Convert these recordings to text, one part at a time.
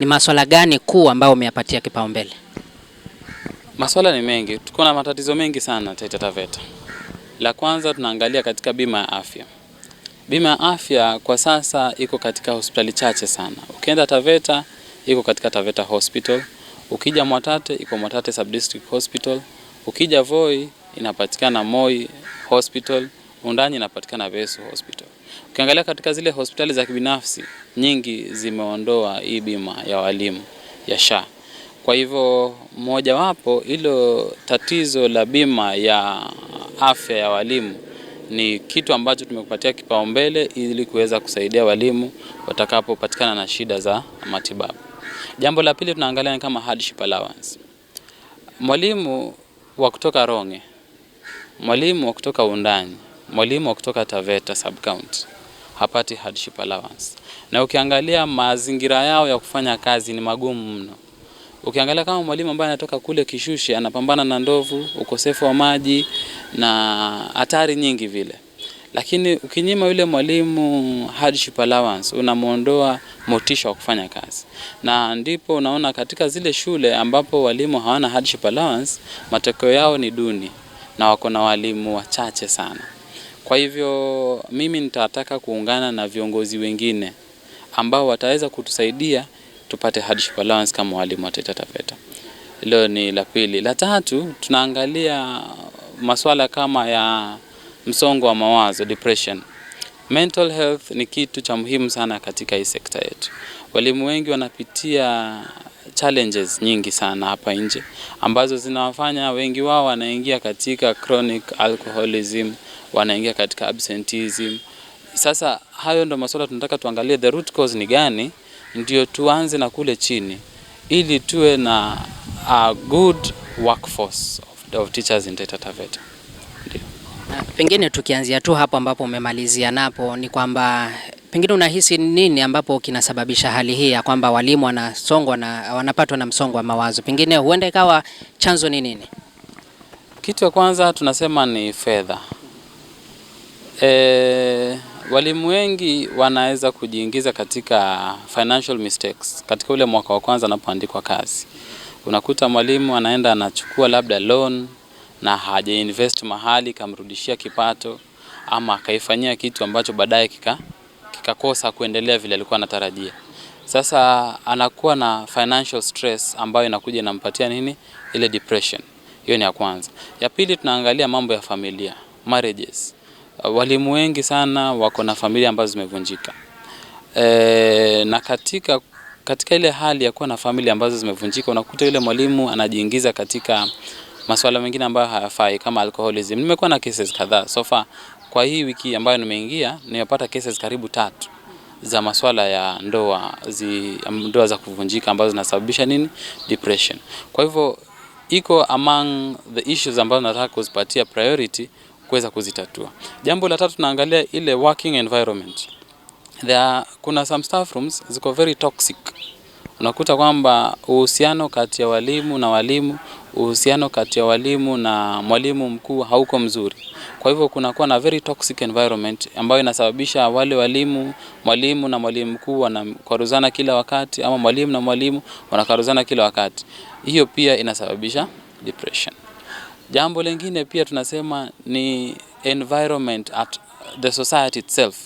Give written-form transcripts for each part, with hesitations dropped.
Ni masuala gani kuu ambayo umeyapatia kipaumbele? Masuala ni mengi. Tuko na matatizo mengi sana Taita Taveta. La kwanza tunaangalia katika bima ya afya. Bima ya afya kwa sasa iko katika hospitali chache sana. Ukienda Taveta iko katika Taveta Hospital. Ukija Mwatate iko Mwatate Sub-District Hospital. Ukija Voi inapatikana Moi Hospital. Undani inapatikana Vesu Hospital. Ukiangalia katika zile hospitali za kibinafsi nyingi zimeondoa hii bima ya walimu ya SHA. Kwa hivyo moja wapo ilo tatizo la bima ya afya ya walimu ni kitu ambacho tumekupatia kipaumbele ili kuweza kusaidia walimu watakapopatikana na shida za matibabu. Jambo la pili tunaangalia ni kama hardship allowance. Mwalimu wa kutoka Ronge, mwalimu wa kutoka Undani, mwalimu wa kutoka Taveta sub-county hapati hardship allowance. Na ukiangalia mazingira yao ya kufanya kazi ni magumu mno. Ukiangalia kama mwalimu ambaye anatoka kule Kishushe anapambana na ndovu, ukosefu wa maji na hatari nyingi vile. Lakini ukinyima yule mwalimu hardship allowance unamuondoa motisha wa kufanya kazi. Na ndipo unaona katika zile shule ambapo walimu hawana hardship allowance, matokeo yao ni duni na wako na walimu wachache sana. Kwa hivyo mimi nitataka kuungana na viongozi wengine ambao wataweza kutusaidia tupate hardship allowance kama walimu wa Taita Taveta. Hilo ni la pili. La tatu tunaangalia masuala kama ya msongo wa mawazo, depression. Mental health ni kitu cha muhimu sana katika hii sekta yetu. Walimu wengi wanapitia challenges nyingi sana hapa nje ambazo zinawafanya wengi wao wanaingia katika chronic alcoholism, wanaingia katika absenteeism. Sasa hayo ndo masuala tunataka tuangalie the root cause ni gani, ndio tuanze na kule chini ili tuwe na a good workforce of teachers in Taita Taveta. Ndio. Pengine tukianzia tu hapo ambapo umemalizia napo ni kwamba pengine unahisi nini ambapo kinasababisha hali hii ya kwamba walimu wanapatwa na msongo wa mawazo? Pengine huenda ikawa chanzo ni nini? Kitu ya kwanza tunasema ni fedha. Walimu wengi wanaweza kujiingiza katika financial mistakes katika ule mwaka wa kwanza anapoandikwa kazi. Unakuta mwalimu anaenda anachukua labda loan na haja invest mahali kamrudishia kipato ama akaifanyia kitu ambacho baadaye kikakosa kuendelea vile alikuwa anatarajia. Sasa anakuwa na financial stress ambayo inakuja inampatia nini? Ile depression. Hiyo ni ya kwanza. Ya pili tunaangalia mambo ya familia, marriages. Walimu wengi sana wako na familia ambazo zimevunjika. Na katika ile hali ya kuwa na familia ambazo zimevunjika unakuta yule mwalimu anajiingiza katika masuala mengine ambayo hayafai kama alcoholism. Nimekuwa na cases kadhaa so far. Kwa hii wiki ambayo nimeingia nimepata cases karibu 3 za masuala ya ndoa za kuvunjika ambazo zinasababisha nini? Depression. Kwa hivyo iko among the issues ambazo nataka kuzipatia priority kuweza kuzitatua. Jambo la tatu tunaangalia ile working environment. Kuna some staff rooms ziko very toxic. Unakuta kwamba uhusiano kati ya walimu na walimu, uhusiano kati ya walimu na mwalimu mkuu hauko mzuri. Kwa hivyo kunakuwa na very toxic environment ambayo inasababisha wale mwalimu na mwalimu mkuu wanakwaruzana kila wakati ama mwalimu na mwalimu wanakwaruzana kila wakati. Hiyo pia inasababisha depression. Jambo lingine pia tunasema ni environment at the society itself.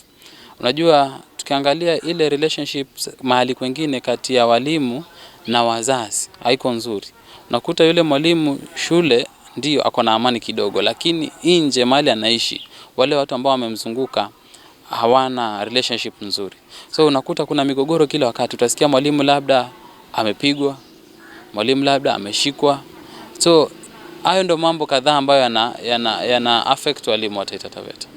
Unajua tukiangalia ile relationships mahali kwingine kati ya walimu na wazazi haiko nzuri. Unakuta yule mwalimu shule ndio ako na amani kidogo, lakini nje mahali anaishi wale watu ambao wamemzunguka hawana relationship nzuri. So unakuta kuna migogoro kila wakati. Utasikia mwalimu labda amepigwa, mwalimu labda ameshikwa. So hayo ndo mambo kadhaa ambayo yana affect walimu wa Taita Taveta.